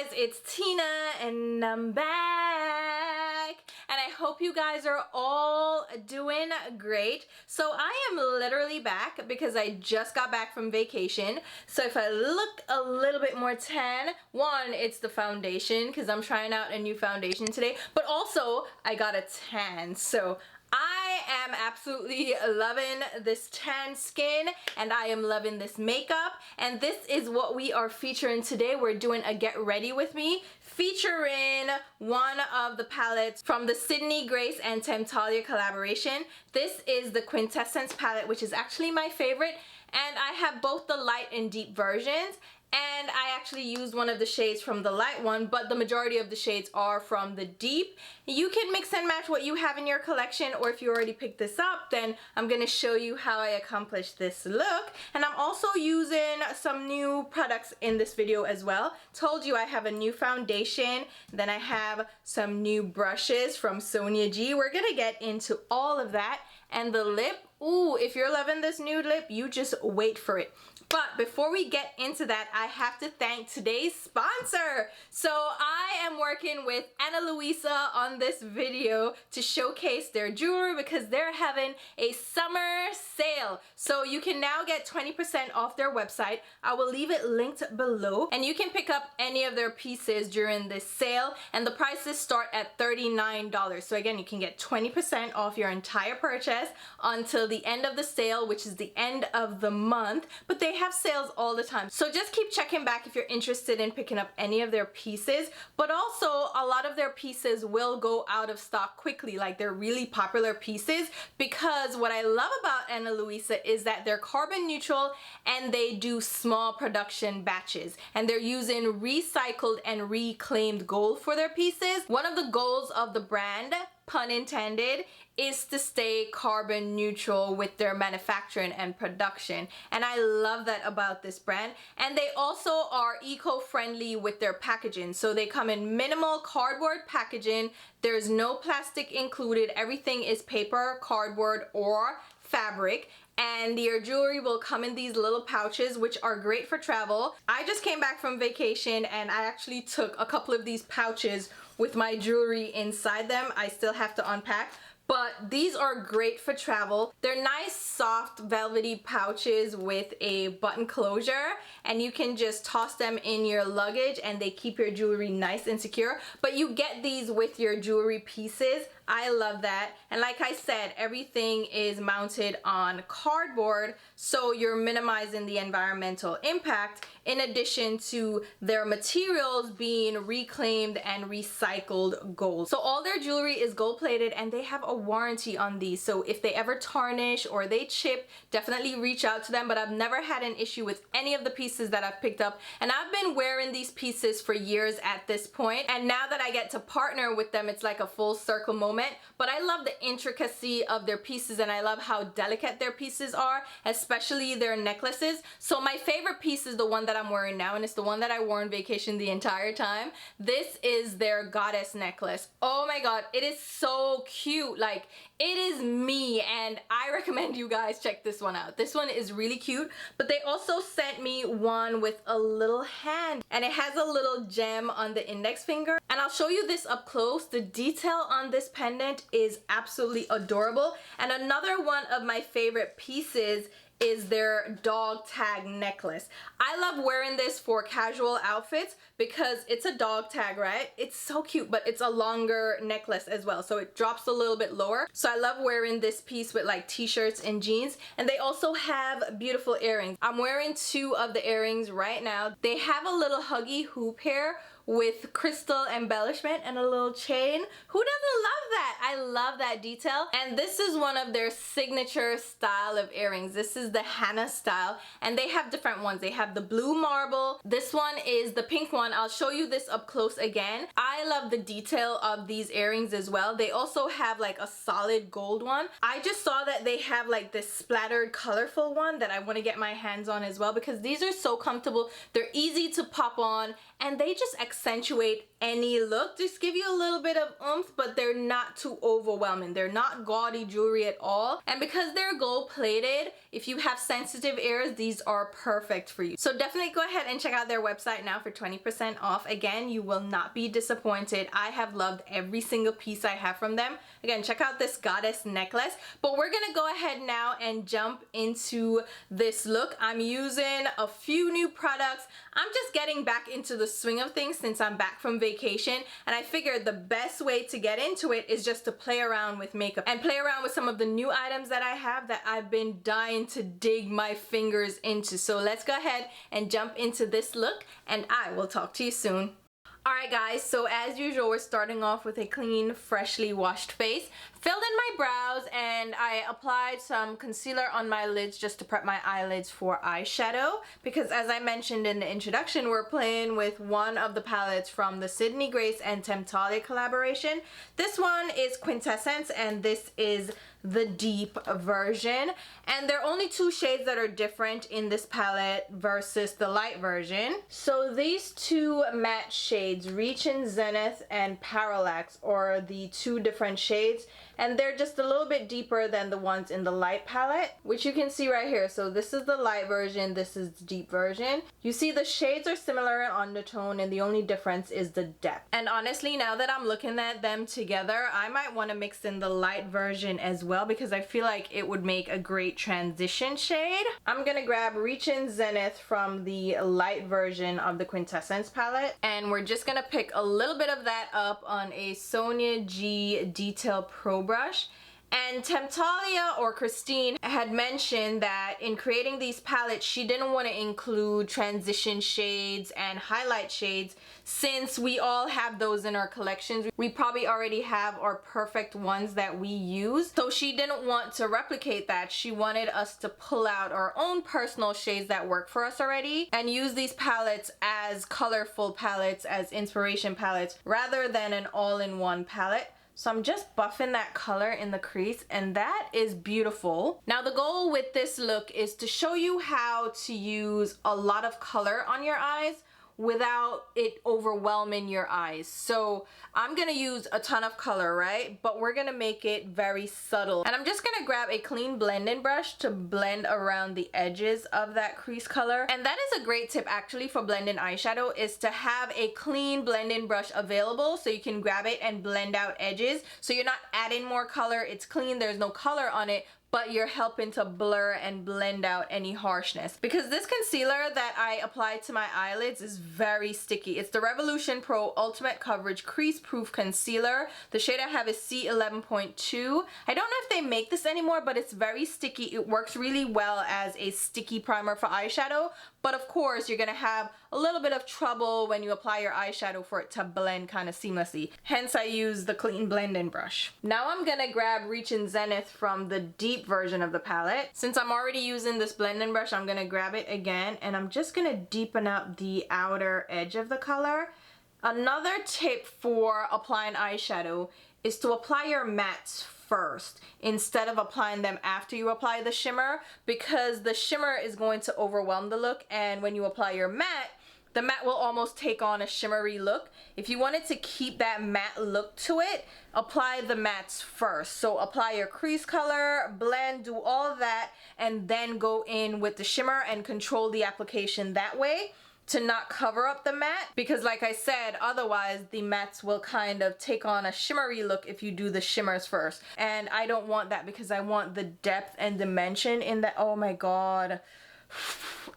guys, it's Tina and I'm back, and I hope you guys are all doing great. So I am literally back because I just got back from vacation. So if I look a little bit more tan, one, it's the foundation because I'm trying out a new foundation today, but also I got a tan. So I am absolutely loving this tan skin and I am loving this makeup, and this is what we are featuring today. We're doing a get ready with me featuring one of the palettes from the Sydney Grace and Temptalia collaboration. This is the Quintessence palette, which is actually my favorite, and I have both the light and deep versions. And I actually used one of the shades from the light one, but the majority of the shades are from the deep. You can mix and match what you have in your collection, or if you already picked this up, then I'm going to show you how I accomplished this look. And I'm also using some new products in this video as well. Told you I have a new foundation, then I have some new brushes from Sonia G. We're going to get into all of that. And the lip, ooh, if you're loving this nude lip, you just wait for it. But before we get into that, I have to thank today's sponsor. So I am working with Ana Luisa on this video to showcase their jewelry because they're having a summer sale. So you can now get 20% off their website. I will leave it linked below, and you can pick up any of their pieces during this sale, and the prices start at $39. So again, you can get 20% off your entire purchase until the end of the sale, which is the end of the month. But they have sales all the time, so just keep checking back if you're interested in picking up any of their pieces. But also a lot of their pieces will go out of stock quickly, like they're really popular pieces, because what I love about Ana Luisa is that they're carbon neutral and they do small production batches, and they're using recycled and reclaimed gold for their pieces. One of the goals of the brand, pun intended, is to stay carbon neutral with their manufacturing and production, and I love that about this brand. And they also are eco-friendly with their packaging, so they come in minimal cardboard packaging. There's no plastic included. Everything is paper, cardboard, or fabric. And your jewelry will come in these little pouches, which are great for travel. I just came back from vacation and I actually took a couple of these pouches with my jewelry inside them. I still have to unpack, but these are great for travel. They're nice, soft, velvety pouches with a button closure, and you can just toss them in your luggage and they keep your jewelry nice and secure. But you get these with your jewelry pieces. I love that. And like I said, everything is mounted on cardboard, so you're minimizing the environmental impact, in addition to their materials being reclaimed and recycled gold. So all their jewelry is gold plated, and they have a warranty on these, so if they ever tarnish or they chip, definitely reach out to them. But I've never had an issue with any of the pieces that I've picked up, and I've been wearing these pieces for years at this point, and now that I get to partner with them, it's like a full circle moment. But I love the intricacy of their pieces, and I love how delicate their pieces are, especially their necklaces. So my favorite piece is the one that I'm wearing now, and it's the one that I wore on vacation the entire time. This is their goddess necklace. Oh my god, it is so cute. Like, it is me, and I recommend you guys check this one out. This one is really cute. But they also sent me one with a little hand, and it has a little gem on the index finger, and I'll show you this up close. The detail on this pendant is absolutely adorable. And another one of my favorite pieces is their dog tag necklace. I love wearing this for casual outfits because it's a dog tag, right? It's so cute, but it's a longer necklace as well, so it drops a little bit lower. So I love wearing this piece with like t-shirts and jeans. And they also have beautiful earrings. I'm wearing two of the earrings right now. They have a little huggy hoop here with crystal embellishment and a little chain. Who doesn't love that? I love that detail. And this is one of their signature style of earrings. This is the Hannah style, and they have different ones. They have the blue marble. This one is the pink one. I'll show you this up close again. I love the detail of these earrings as well. They also have like a solid gold one. I just saw that they have like this splattered colorful one that I want to get my hands on as well, because these are so comfortable. They're easy to pop on, and they just accentuate any look. Just give you a little bit of oomph, but they're not too overwhelming. They're not gaudy jewelry at all. And because they're gold plated, if you have sensitive ears, these are perfect for you. So definitely go ahead and check out their website now for 20% off. Again, you will not be disappointed. I have loved every single piece I have from them. Again, check out this goddess necklace. But we're gonna go ahead now and jump into this look. I'm using a few new products. I'm just getting back into the swing of things since I'm back from vacation, and I figured the best way to get into it is just to play around with makeup and play around with some of the new items that I have that I've been dying to dig my fingers into. So let's go ahead and jump into this look, and I will talk to you soon. Alright guys, so as usual, we're starting off with a clean, freshly washed face. Filled in my brows, and I applied some concealer on my lids just to prep my eyelids for eyeshadow, because as I mentioned in the introduction, we're playing with one of the palettes from the Sydney Grace and Temptalia collaboration. This one is Quintessence, and this is the deep version, and there are only two shades that are different in this palette versus the light version. So these two matte shades, Reach in Zenith and Parallax, are the two different shades, and they're just a little bit deeper than the ones in the light palette, which you can see right here. So this is the light version, this is the deep version. You see the shades are similar in undertone, and the only difference is the depth. And honestly, now that I'm looking at them together, I might want to mix in the light version as well, because I feel like it would make a great transition shade. I'm gonna grab Reach in Zenith from the light version of the Quintessence palette, and we're just gonna pick a little bit of that up on a Sonia G Detail Pro brush. And Temptalia, or Christine, had mentioned that in creating these palettes, she didn't want to include transition shades and highlight shades since we all have those in our collections. We probably already have our perfect ones that we use. So she didn't want to replicate that. She wanted us to pull out our own personal shades that work for us already and use these palettes as colorful palettes, as inspiration palettes, rather than an all-in-one palette. So I'm just buffing that color in the crease, and that is beautiful. Now the goal with this look is to show you how to use a lot of color on your eyes without it overwhelming your eyes. So I'm gonna use a ton of color, right? But we're gonna make it very subtle. And I'm just gonna grab a clean blending brush to blend around the edges of that crease color. And that is a great tip actually for blending eyeshadow, is to have a clean blending brush available so you can grab it and blend out edges. So you're not adding more color, it's clean, there's no color on it, but you're helping to blur and blend out any harshness. Because this concealer that I applied to my eyelids is very sticky. It's the Revolution Pro Ultimate Coverage Crease Proof Concealer. The shade I have is C11.2. I don't know if they make this anymore, but it's very sticky. It works really well as a sticky primer for eyeshadow, but of course you're gonna have a little bit of trouble when you apply your eyeshadow for it to blend kind of seamlessly. Hence I use the clean blending brush. Now I'm gonna grab Reach in Zenith from the deep version of the palette. Since I'm already using this blending brush, I'm gonna grab it again, and I'm just gonna deepen up the outer edge of the color. Another tip for applying eyeshadow is to apply your mattes first instead of applying them after you apply the shimmer, because the shimmer is going to overwhelm the look, and when you apply your matte, the matte will almost take on a shimmery look. If you wanted to keep that matte look to it, apply the mattes first. So apply your crease color, blend, do all of that, and then go in with the shimmer and control the application that way to not cover up the matte, because like I said, otherwise the mattes will kind of take on a shimmery look if you do the shimmers first. And I don't want that, because I want the depth and dimension in that. Oh my god.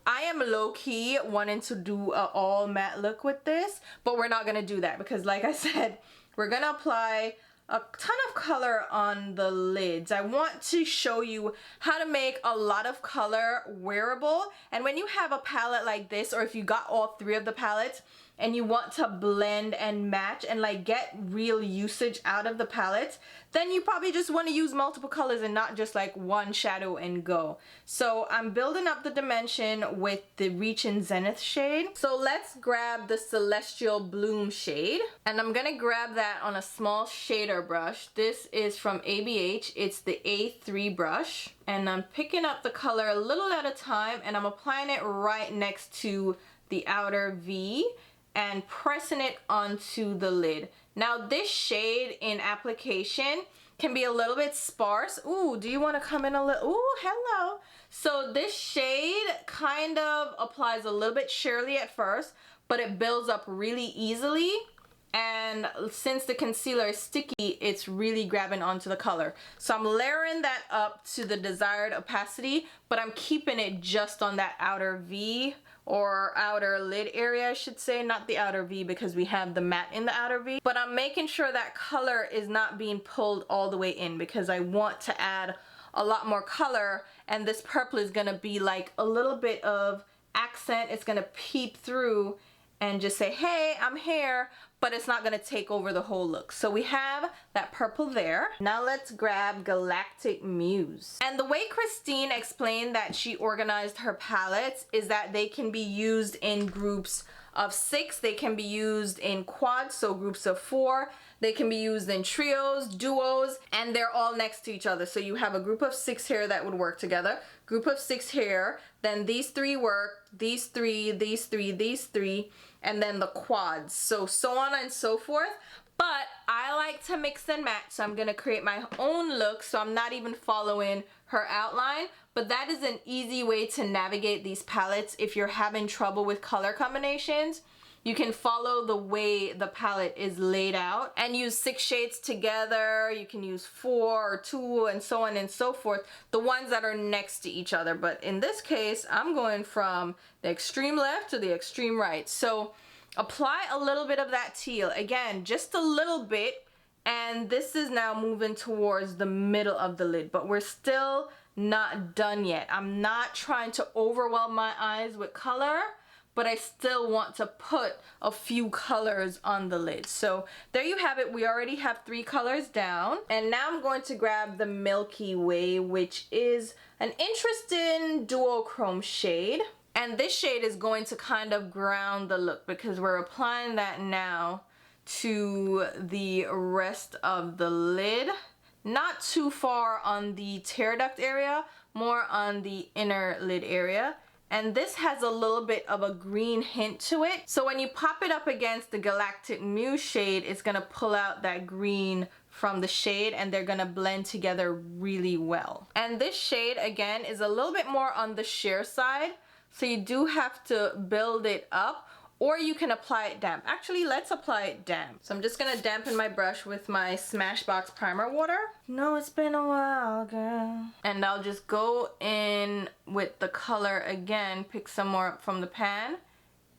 I am low-key wanting to do an all matte look with this, but we're not gonna do that because like I said, we're gonna apply a ton of color on the lids. I want to show you how to make a lot of color wearable. And when you have a palette like this, or if you got all three of the palettes and you want to blend and match and like get real usage out of the palettes, then you probably just want to use multiple colors and not just like one shadow and go. So I'm building up the dimension with the Reach in Zenith shade. So let's grab the Celestial Bloom shade, and I'm gonna grab that on a small shader brush. This is from ABH. It's the A3 brush, and I'm picking up the color a little at a time, and I'm applying it right next to the outer V. and pressing it onto the lid. Now this shade in application can be a little bit sparse. Ooh, do you want to come in a little? Ooh, hello. So this shade kind of applies a little bit sheerly at first, but it builds up really easily. And since the concealer is sticky, it's really grabbing onto the color. So I'm layering that up to the desired opacity, but I'm keeping it just on that outer V or outer lid area, I should say, not the outer V because we have the matte in the outer V. But I'm making sure that color is not being pulled all the way in because I want to add a lot more color, and this purple is gonna be like a little bit of accent. It's gonna peep through and just say, hey, I'm here, but it's not gonna take over the whole look. So we have that purple there. Now let's grab Galactic Muse. And the way Christine explained that she organized her palettes is that they can be used in groups of 6, they can be used in quads, so groups of 4, they can be used in trios, duos, and they're all next to each other. So you have a group of 6 here that would work together, group of 6 here, then these 3 work, these 3, these 3, these 3, and then the quads. So on and so forth. But I like to mix and match, so I'm gonna create my own look, so I'm not even following her outline. But that is an easy way to navigate these palettes if you're having trouble with color combinations. You can follow the way the palette is laid out and use 6 shades together. You can use 4 or 2 and so on and so forth, the ones that are next to each other. But in this case, I'm going from the extreme left to the extreme right. So apply a little bit of that teal. Again, just a little bit. And this is now moving towards the middle of the lid, but we're still not done yet. I'm not trying to overwhelm my eyes with color, but I still want to put a few colors on the lid. So there you have it. We already have 3 colors down. And now I'm going to grab the Milky Way, which is an interesting duochrome shade. And this shade is going to kind of ground the look because we're applying that now to the rest of the lid. Not too far on the tear duct area, more on the inner lid area. And this has a little bit of a green hint to it. So when you pop it up against the Galactic Muse shade, it's gonna pull out that green from the shade and they're gonna blend together really well. And this shade, again, is a little bit more on the sheer side. So you do have to build it up, or you can apply it damp. Actually, let's apply it damp. So I'm just gonna dampen my brush with my Smashbox primer water. No, it's been a while, girl. And I'll just go in with the color again, pick some more up from the pan,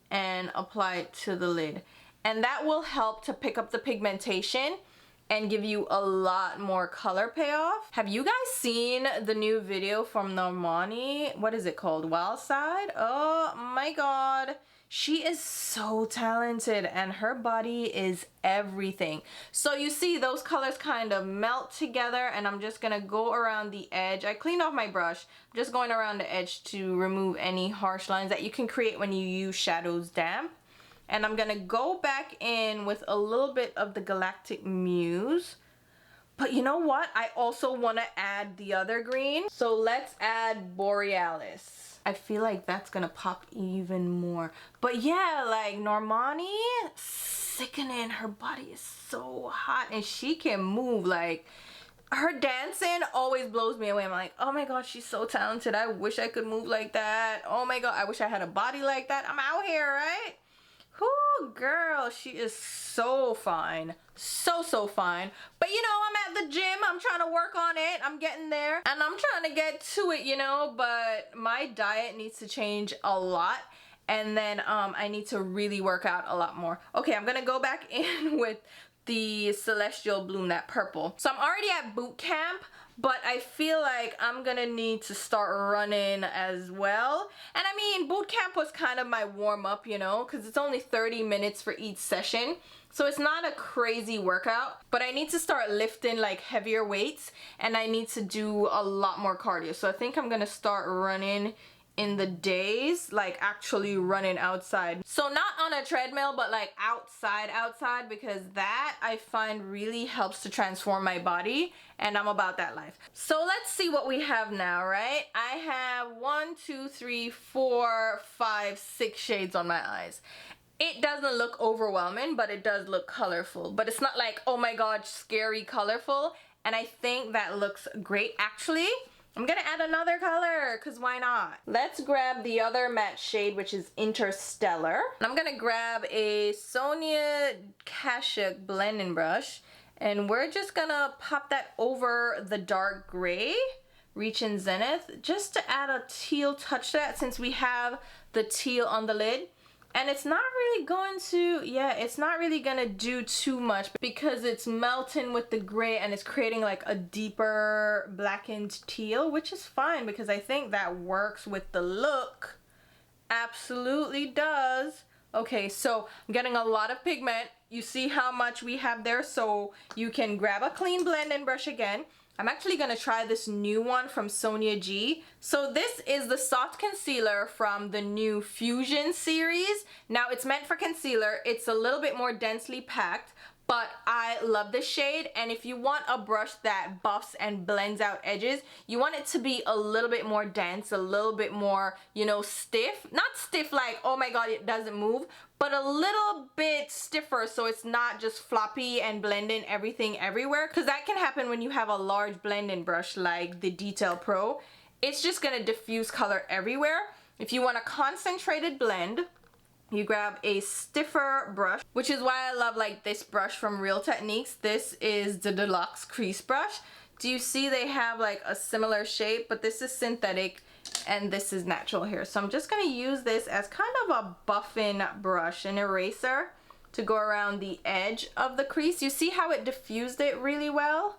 and apply it to the lid. And that will help to pick up the pigmentation and give you a lot more color payoff. Have you guys seen the new video from Normani? What is it called? Wild Side? Oh my god. She is so talented and her body is everything. So you see those colors kind of melt together, and I'm just gonna go around the edge. I cleaned off my brush. I'm just going around the edge to remove any harsh lines that you can create when you use shadows damp. And I'm gonna go back in with a little bit of the Galactic Muse. But you know what? I also wanna add the other green. So let's add Borealis. I feel like that's gonna pop even more. But yeah, like Normani, sickening. Her body is so hot and she can move. Like, her dancing always blows me away. I'm like, oh my god, she's so talented. I wish I could move like that. Oh my god, I wish I had a body like that. I'm out here, right? Whoo, girl, she is so fine. So fine. But you know, I'm at the gym. I'm trying to work on it. I'm getting there. And I'm trying to get to it, you know. But my diet needs to change a lot. And then I need to really work out a lot more. Okay, I'm going to go back in with the Celestial Bloom, that purple. So I'm already at boot camp, but I feel like I'm gonna need to start running as well. And I mean, boot camp was kind of my warm up, you know, because it's only 30 minutes for each session. So it's not a crazy workout, but I need to start lifting like heavier weights and I need to do a lot more cardio. So I think I'm gonna start running in the days, like actually running outside. So not on a treadmill, but like outside, because that I find really helps to transform my body, and I'm about that life. So let's see what we have now, right? I have 1, 2, 3, 4, 5, 6 shades on my eyes. It doesn't look overwhelming, but it does look colorful. But it's not like, oh my god, scary colorful. And I think that looks great. Actually, I'm gonna add another color, because why not? Let's grab the other matte shade, which is Interstellar. And I'm gonna grab a Sonia Kashuk blending brush, and we're just gonna pop that over the dark gray, Reach in Zenith, just to add a teal touch to that, since we have the teal on the lid. And it's not really going to, yeah, it's not really gonna do too much because it's melting with the gray and it's creating like a deeper blackened teal, which is fine because I think that works with the look. Absolutely does. Okay, so I'm getting a lot of pigment. You see how much we have there, so you can grab a clean blending brush again. I'm actually gonna try this new one from Sonia G. So this is the soft concealer from the new Fusion series. Now it's meant for concealer. It's a little bit more densely packed, but I love this shade. And if you want a brush that buffs and blends out edges, you want it to be a little bit more dense, a little bit more, you know, stiff. Not stiff like, oh my god, it doesn't move, but a little bit stiffer so it's not just floppy and blending everything everywhere, because that can happen when you have a large blending brush like the Detail Pro. It's just gonna diffuse color everywhere. If you want a concentrated blend, you grab a stiffer brush, which is why I love like this brush from Real Techniques. This is the Deluxe Crease brush. Do you see they have like a similar shape, but this is synthetic and this is natural here. So I'm just gonna use this as kind of a buffing brush, an eraser, to go around the edge of the crease. You see how it diffused it really well?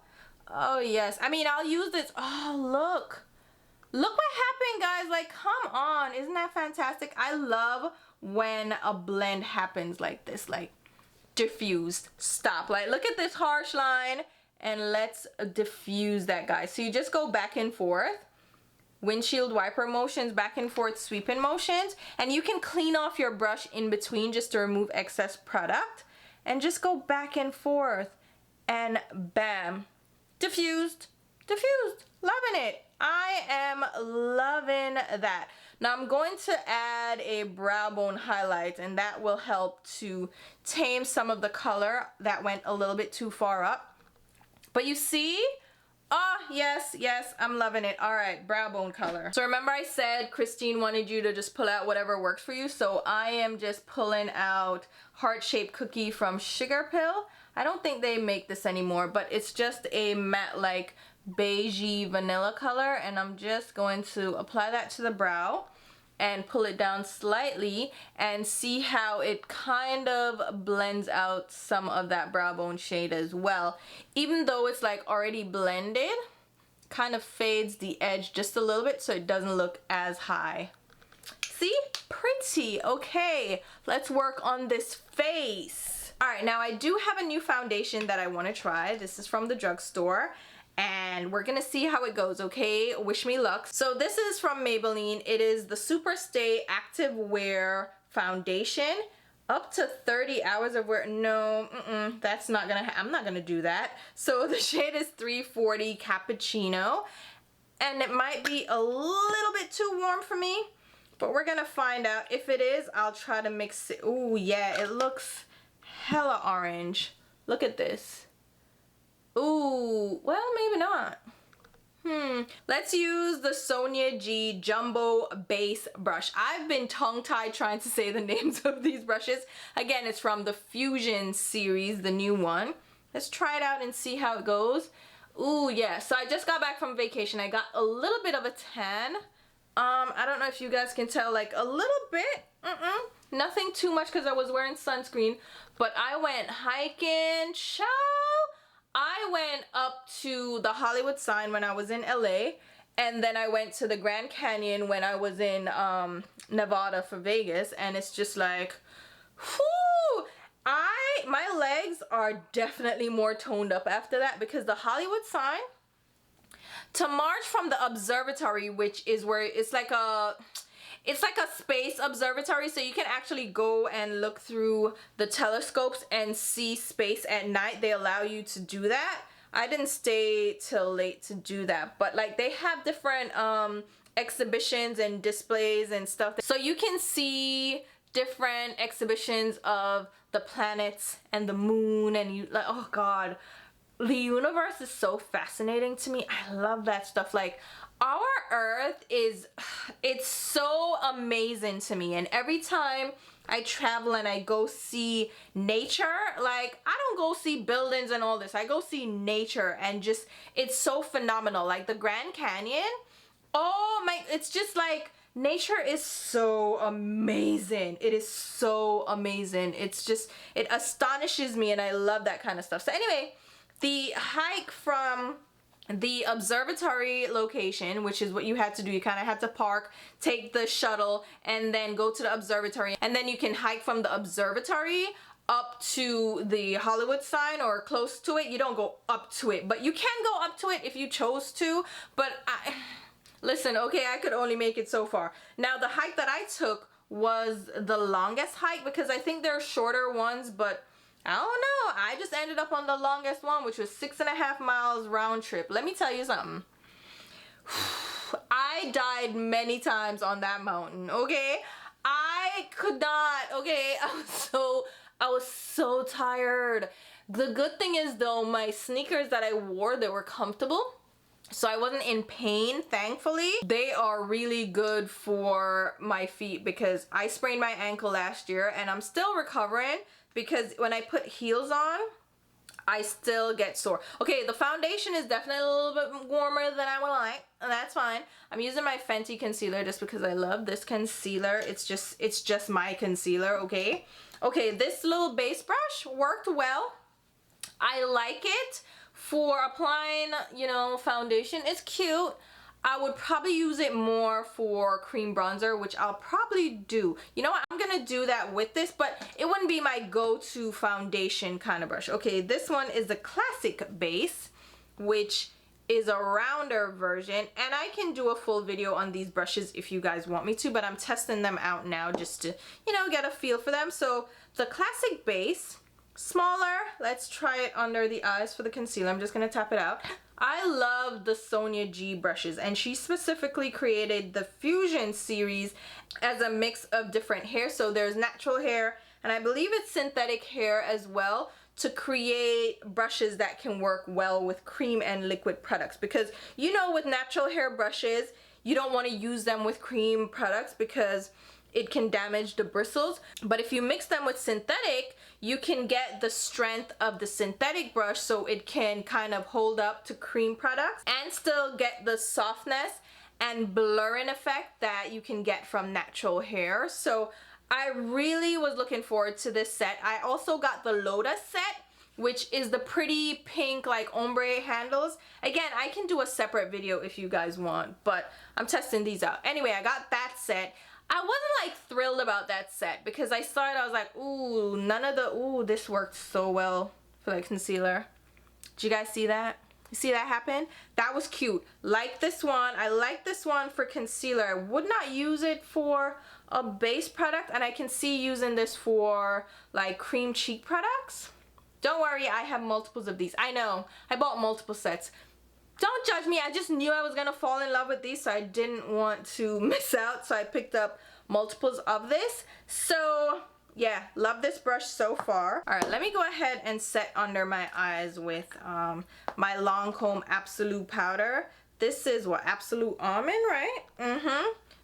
Oh yes, I mean, I'll use this. Oh, look what happened, guys. Like, come on, isn't that fantastic? I love when a blend happens like this, like diffused. Stop, like look at this harsh line and let's diffuse that, guys. So you just go back and forth, windshield wiper motions, back and forth sweeping motions, and you can clean off your brush in between just to remove excess product, and just go back and forth and bam, diffused, loving it. I am loving that. Now I'm going to add a brow bone highlight, and that will help to tame some of the color that went a little bit too far up. But you see, oh yes, I'm loving it. All right, brow bone color. So remember I said Christine wanted you to just pull out whatever works for you, so I am just pulling out heart-shaped cookie from Sugar Pill. I don't think they make this anymore, but it's just a matte like beigey vanilla color, and I'm just going to apply that to the brow and pull it down slightly and see how it kind of blends out some of that brow bone shade as well. Even though it's like already blended, kind of fades the edge just a little bit so it doesn't look as high. See? Pretty. Okay, let's work on this face. All right, now I do have a new foundation that I want to try. This is from the drugstore, and we're gonna see how it goes, okay? Wish me luck. So this is from Maybelline. It is the Super Stay Active Wear Foundation. Up to 30 hours of wear. No, that's not gonna, I'm not gonna do that. So the shade is 340 Cappuccino, and it might be a little bit too warm for me, but we're gonna find out. If it is, I'll try to mix it. Ooh, yeah, it looks hella orange. Look at this. Ooh, well, maybe not. Let's use the Sonia G Jumbo Base Brush. I've been tongue-tied trying to say the names of these brushes. Again, it's from the Fusion series, the new one. Let's try it out and see how it goes. Ooh, yeah, so I just got back from vacation. I got a little bit of a tan. I don't know if you guys can tell, like a little bit. Nothing too much because I was wearing sunscreen, but I went hiking, child. I went up to the Hollywood sign when I was in LA, and then I went to the Grand Canyon when I was in Nevada for Vegas, and it's just like, whoo! My legs are definitely more toned up after that, because the Hollywood sign to march from the observatory, which is where it's like a space observatory, so you can actually go and look through the telescopes and see space at night. They allow you to do that. I didn't stay till late to do that, but like they have different exhibitions and displays and stuff, so you can see different exhibitions of the planets and the moon, and you like, oh god, the universe is so fascinating to me. I love that stuff. Like, our earth is, it's so amazing to me, and every time I travel and I go see nature, like, I don't go see buildings and all this, I go see nature, and just, it's so phenomenal. Like the Grand Canyon, oh my, it's just like, nature is so amazing. It is so amazing. It's just, it astonishes me, and I love that kind of stuff. So anyway, the hike from the observatory location, which is what you had to do, you kind of had to park, take the shuttle, and then go to the observatory, and then you can hike from the observatory up to the Hollywood sign or close to it. You don't go up to it, but you can go up to it if you chose to. But listen, okay, I could only make it so far. Now the hike that I took was the longest hike, because I think there are shorter ones, but I don't know, I just ended up on the longest one, which was 6.5 miles round trip. Let me tell you something. I died many times on that mountain, okay? I could not, okay? I was so tired. The good thing is though, my sneakers that I wore, they were comfortable, so I wasn't in pain, thankfully. They are really good for my feet, because I sprained my ankle last year and I'm still recovering, because when I put heels on, I still get sore. Okay, the foundation is definitely a little bit warmer than I would like, and that's fine. I'm using my Fenty concealer just because I love this concealer. It's just my concealer, okay? Okay, this little base brush worked well. I like it for applying, you know, foundation. It's cute. I would probably use it more for cream bronzer, which I'll probably do. You know what? I'm gonna do that with this, but it wouldn't be my go-to foundation kind of brush. Okay, this one is the classic base, which is a rounder version, and I can do a full video on these brushes if you guys want me to, but I'm testing them out now just to, you know, get a feel for them. So the classic base, smaller. Let's try it under the eyes for the concealer. I'm just gonna tap it out. I love the Sonia G brushes, and she specifically created the Fusion series as a mix of different hair. So there's natural hair, and I believe it's synthetic hair as well, to create brushes that can work well with cream and liquid products. Because, you know, with natural hair brushes, you don't want to use them with cream products because it can damage the bristles. But if you mix them with synthetic, you can get the strength of the synthetic brush, so it can kind of hold up to cream products and still get the softness and blurring effect that you can get from natural hair. So I really was looking forward to this set. I also got the Lotus Set, which is the pretty pink like ombre handles. Again, I can do a separate video if you guys want, but I'm testing these out. Anyway, I got that set. I wasn't like thrilled about that set because I saw it, I was like, ooh, none of the, ooh, this worked so well for the concealer. Did you guys see that? You see that happen? That was cute. Like this one, I like this one for concealer. I would not use it for a base product, and I can see using this for like cream cheek products. Don't worry, I have multiples of these. I know, I bought multiple sets. Don't judge me, I just knew I was gonna fall in love with these, so I didn't want to miss out, so I picked up multiples of this. So yeah, love this brush so far. All right, let me go ahead and set under my eyes with my Lancome Absolute powder. This is what, Absolute Almond, right?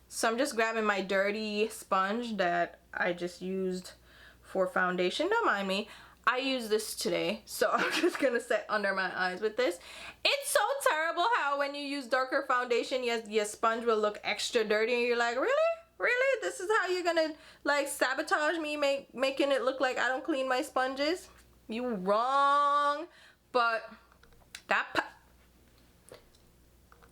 So I'm just grabbing my dirty sponge that I just used for foundation. Don't mind me. I use this today, so I'm just gonna set under my eyes with this. It's so terrible how when you use darker foundation, your sponge will look extra dirty, and you're like, really? Really? This is how you're gonna like sabotage me, making it look like I don't clean my sponges? You wrong. But that,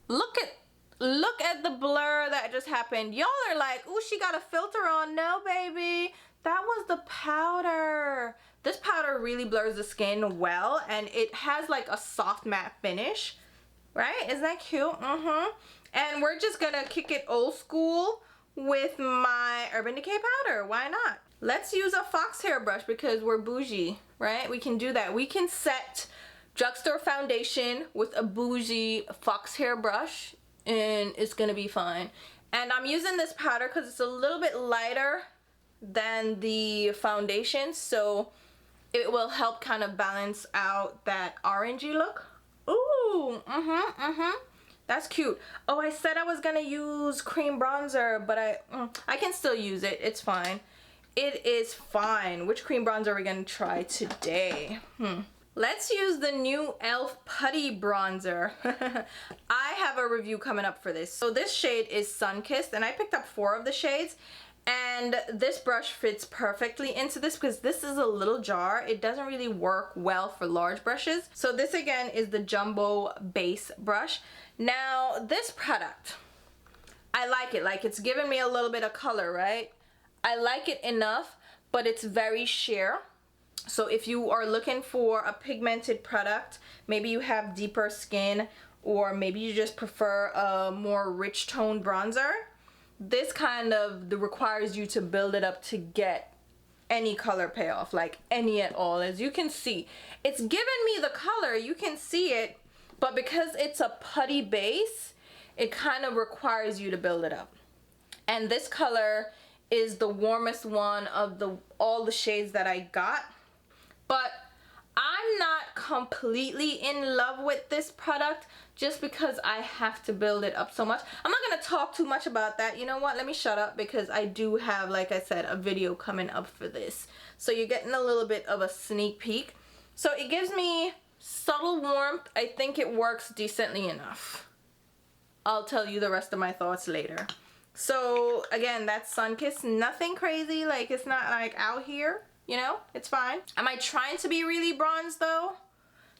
look at the blur that just happened. Y'all are like, ooh, she got a filter on. No, baby, that was the powder. This powder really blurs the skin well, and it has like a soft matte finish, right? Isn't that cute? And we're just gonna kick it old school with my Urban Decay powder. Why not? Let's use a fox hair brush because we're bougie, right? We can do that. We can set drugstore foundation with a bougie fox hair brush, and it's gonna be fine. And I'm using this powder because it's a little bit lighter than the foundation, so it will help kind of balance out that orangey look. Ooh, that's cute. Oh, I said I was gonna use cream bronzer, but I can still use it. It's fine. It is fine. Which cream bronzer are we gonna try today? Let's use the new e.l.f. Putty Bronzer. I have a review coming up for this. So this shade is Sun-Kissed, and I picked up 4 of the shades. And this brush fits perfectly into this because this is a little jar. It doesn't really work well for large brushes. So this again is the Jumbo Base brush. Now this product, I like it. Like, it's giving me a little bit of color, right? I like it enough, but it's very sheer. So if you are looking for a pigmented product, maybe you have deeper skin, or maybe you just prefer a more rich tone bronzer, this kind of requires you to build it up to get any color payoff, like any at all. As you can see, it's giving me the color, you can see it, but because it's a putty base, it kind of requires you to build it up. And this color is the warmest one of all the shades that I got, but I'm not completely in love with this product just because I have to build it up so much. I'm not gonna talk too much about that. You know what, let me shut up, because I do have, like I said, a video coming up for this. So you're getting a little bit of a sneak peek. So it gives me subtle warmth. I think it works decently enough. I'll tell you the rest of my thoughts later. So again, that's Sun-Kissed. Nothing crazy, like it's not like out here, you know, it's fine. Am I trying to be really bronzed though?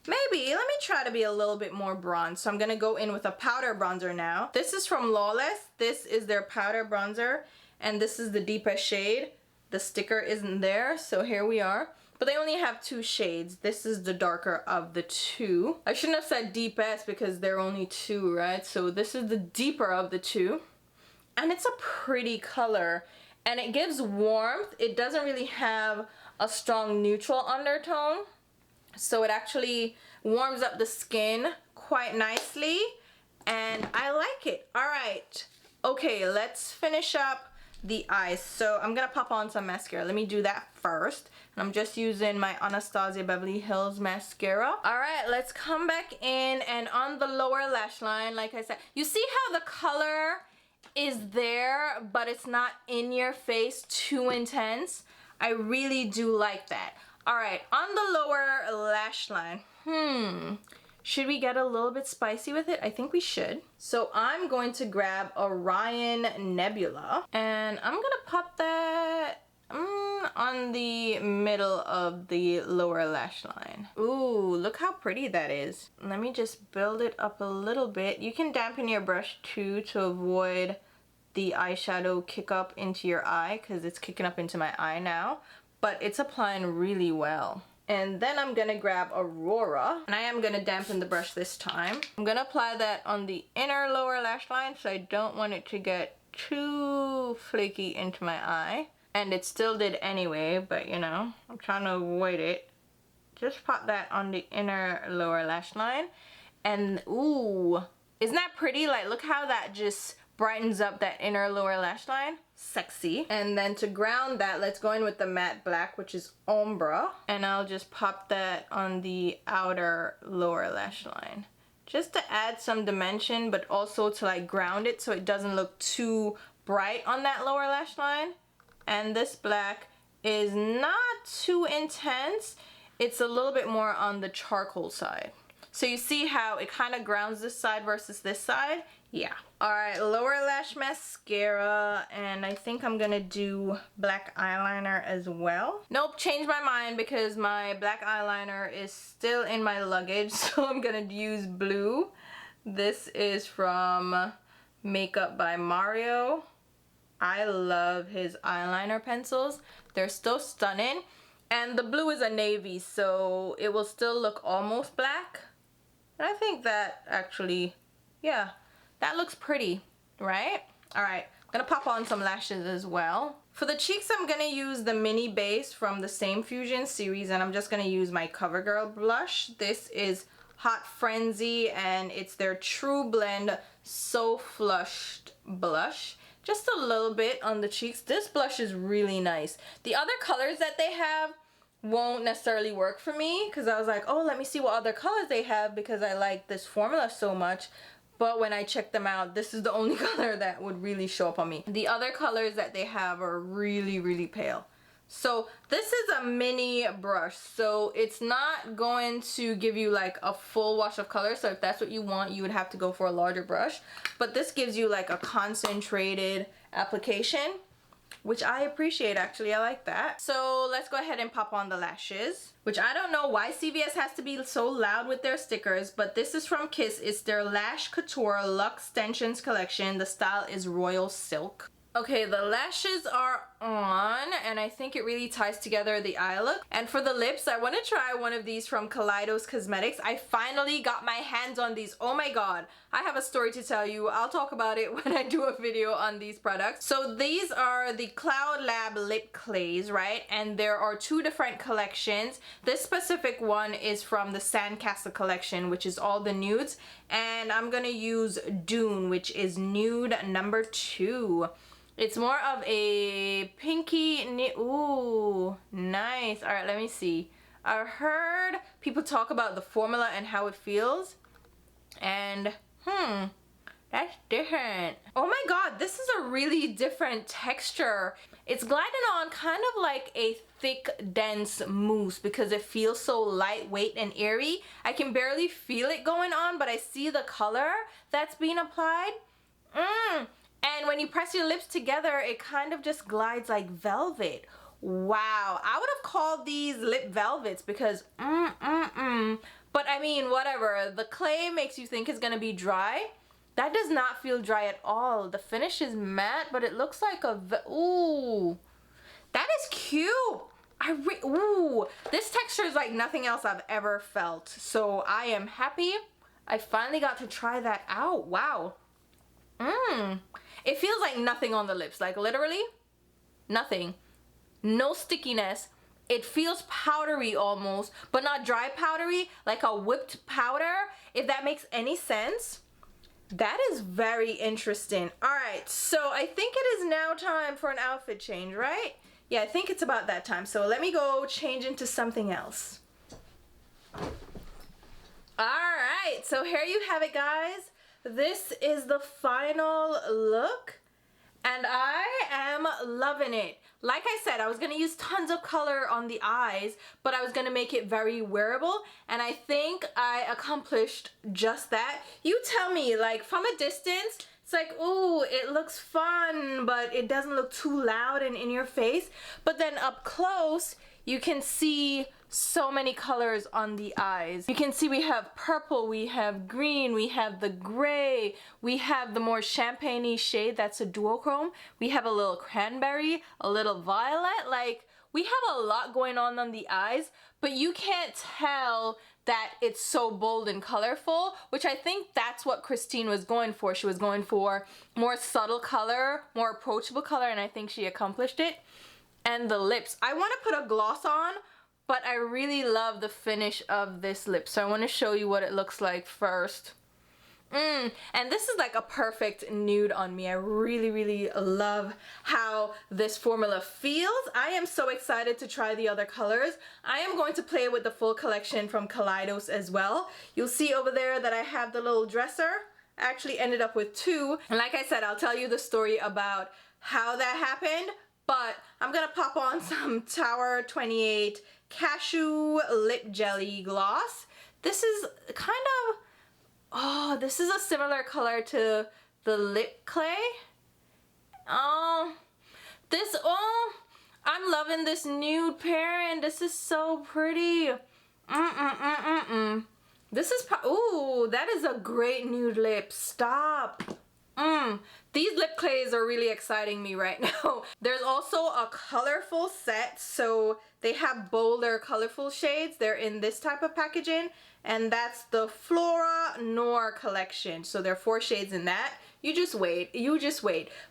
Maybe. Let me try to be a little bit more bronze. So I'm gonna go in with a powder bronzer now. This is from Lawless. This is their powder bronzer, and this is the deepest shade. The sticker isn't there, so here we are. But they only have 2 shades. This is the darker of the 2. I shouldn't have said deepest because there are only 2, right? So this is the deeper of the 2. And it's a pretty color. And it gives warmth. It doesn't really have a strong neutral undertone. So it actually warms up the skin quite nicely, and I like it. All right, okay, let's finish up the eyes. So I'm gonna pop on some mascara. Let me do that first. And I'm just using my Anastasia Beverly Hills mascara. All right, let's come back in, and on the lower lash line, like I said, you see how the color is there, but it's not in your face too intense. I really do like that. All right, on the lower lash line, should we get a little bit spicy with it? I think we should. So I'm going to grab Orion Nebula, and I'm gonna pop that on the middle of the lower lash line. Ooh, look how pretty that is. Let me just build it up a little bit. You can dampen your brush too to avoid the eyeshadow kick up into your eye, because it's kicking up into my eye now. But it's applying really well. And then I'm gonna grab Aurora, and I am gonna dampen the brush this time. I'm gonna apply that on the inner lower lash line, so I don't want it to get too flaky into my eye. And it still did anyway, but you know, I'm trying to avoid it. Just pop that on the inner lower lash line. And ooh, isn't that pretty? Like, look how that just brightens up that inner lower lash line. Sexy. And then to ground that, let's go in with the matte black, which is Ombre, and I'll just pop that on the outer lower lash line just to add some dimension, but also to like ground it so it doesn't look too bright on that lower lash line. And this black is not too intense. It's a little bit more on the charcoal side. So you see how it kind of grounds this side versus this side? Yeah. Alright, lower lash mascara, and I think I'm gonna do black eyeliner as well. Nope, changed my mind because my black eyeliner is still in my luggage, so I'm gonna use blue. This is from Makeup by Mario. I love his eyeliner pencils. They're still stunning. And the blue is a navy, so it will still look almost black. And I think that actually, yeah, that looks pretty, right? All right, I'm gonna pop on some lashes as well. For the cheeks, I'm gonna use the mini base from the same Fusion series, and I'm just gonna use my CoverGirl blush. This is Hot Frenzy, and it's their True Blend So Flushed blush. just a little bit on the cheeks. This blush is really nice. The other colors that they have won't necessarily work for me because I was like, oh, let me see what other colors they have because I like this formula so much. But when I checked them out, this is the only color that would really show up on me. The other colors that they have are really, really pale. So this is a mini brush, so it's not going to give you like a full wash of color. So if that's what you want, you would have to go for a larger brush. But this gives you like a concentrated application, which I appreciate actually. I like that. So let's go ahead and pop on the lashes, which I don't know why CVS has to be so loud with their stickers, but this is from Kiss. It's their Lash Couture Luxe Extensions collection. The style is Royal Silk. Okay, the lashes are on, and I think it really ties together the eye look. And for the lips, I want to try one of these from Kaleidos Cosmetics. I finally got my hands on these. Oh my god, I have a story to tell you. I'll talk about it when I do a video on these products. So these are the Cloud Lab lip clays, right? And there are two different collections. This specific one is from the Sandcastle collection, which is all the nudes. And I'm gonna use Dune, which is nude number 2. It's more of a pinky, ooh, nice. All right, let me see. I heard people talk about the formula and how it feels, and that's different. Oh my god, this is a really different texture. It's gliding on kind of like a thick, dense mousse because it feels so lightweight and airy. I can barely feel it going on, but I see the color that's being applied. And when you press your lips together, it kind of just glides like velvet. Wow, I would have called these lip velvets because but I mean, whatever. The clay makes you think it's gonna be dry. That does not feel dry at all. The finish is matte, but it looks like a ooh, that is cute. Ooh, this texture is like nothing else I've ever felt. So I am happy I finally got to try that out. Wow. It feels like nothing on the lips, like literally nothing. No stickiness. It feels powdery almost, but not dry powdery, like a whipped powder, if that makes any sense. That is very interesting. All right, so I think it is now time for an outfit change, right? Yeah, I think it's about that time. So let me go change into something else. All right, so here you have it, guys. This is the final look, and I am loving it. Like I said, I was gonna use tons of color on the eyes, but I was gonna make it very wearable, and I think I accomplished just that. You tell me, like from a distance, it's like, ooh, it looks fun, but it doesn't look too loud and in your face. But then up close, you can see so many colors on the eyes. You can see we have purple, we have green, we have the gray, we have the more champagne-y shade, that's a duochrome. We have a little cranberry, a little violet. Like, we have a lot going on the eyes, but you can't tell that it's so bold and colorful, which I think that's what Christine was going for. She was going for more subtle color, more approachable color, and I think she accomplished it. And the lips. I want to put a gloss on, but I really love the finish of this lip, so I want to show you what it looks like first. And this is like a perfect nude on me. I really, really love how this formula feels. I am so excited to try the other colors. I am going to play with the full collection from Kaleidos as well. You'll see over there that I have the little dresser. I actually ended up with 2. And like I said, I'll tell you the story about how that happened. But I'm gonna pop on some Tower 28 Cashew Lip Jelly Gloss. This is kind of, oh, this is a similar color to the lip clay. Oh, I'm loving this nude pairing. This is so pretty. This is, ooh, that is a great nude lip. Stop. These lip clays are really exciting me right now. There's also a colorful set, so they have bolder colorful shades. They're in this type of packaging, and that's the Flora Noir collection. So there are 4 shades in that. You just wait.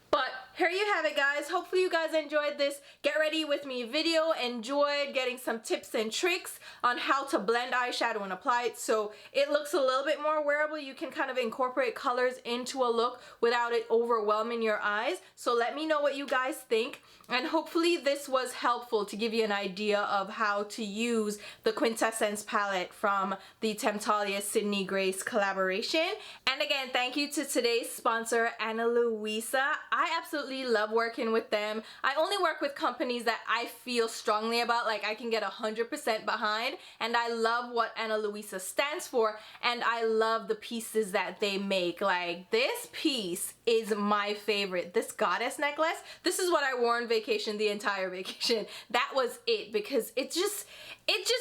But here you have it, guys. Hopefully you guys enjoyed this get ready with me video, enjoyed getting some tips and tricks on how to blend eyeshadow and apply it so it looks a little bit more wearable. You can kind of incorporate colors into a look without it overwhelming your eyes. So let me know what you guys think, and hopefully this was helpful to give you an idea of how to use the Quintessence palette from the Temptalia Sydney Grace collaboration. And again, thank you to today's sponsor, Ana Luisa. I absolutely love working with them. I only work with companies that I feel strongly about, like I can get 100% behind, and I love what Ana Luisa stands for, and I love the pieces that they make. Like this piece is my favorite. This goddess necklace, this is what I wore on vacation, the entire vacation. That was it, because it just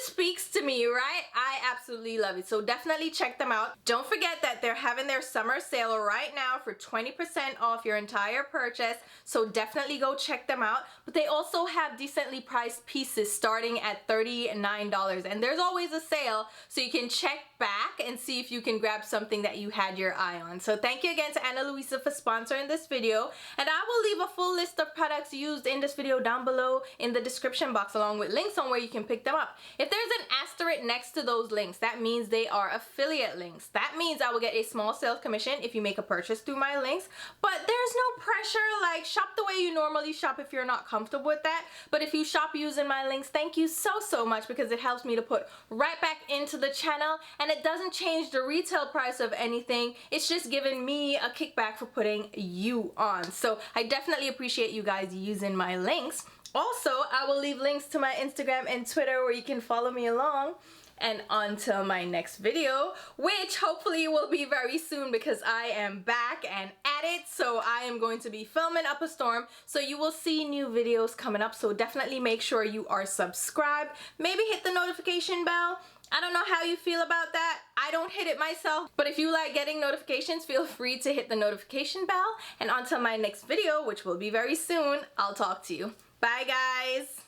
speaks to me, right? I absolutely love it. So definitely check them out. Don't forget that they're having their summer sale right now for 20% off your entire purchase. So definitely go check them out. But they also have decently priced pieces starting at $39. And there's always a sale, so you can check back and see if you can grab something that you had your eye on. So thank you again to Ana Luisa for sponsoring this video. And I will leave a full list of products used in this video down below in the description box, along with links on where you can pick them up. If there's an asterisk next to those links, that means they are affiliate links. That means I will get a small sales commission if you make a purchase through my links. But there's no pressure. Like, shop the way you normally shop if you're not comfortable with that. But if you shop using my links, thank you so much, because it helps me to put right back into the channel, and it doesn't change the retail price of anything. It's just giving me a kickback for putting you on. So I definitely appreciate you guys using my links. Also, I will leave links to my Instagram and Twitter where you can follow me along. And until my next video, which hopefully will be very soon, because I am back and at it. So I am going to be filming up a storm. So you will see new videos coming up. So definitely make sure you are subscribed. Maybe hit the notification bell. I don't know how you feel about that. I don't hit it myself. But if you like getting notifications, feel free to hit the notification bell. And until my next video, which will be very soon, I'll talk to you. Bye, guys.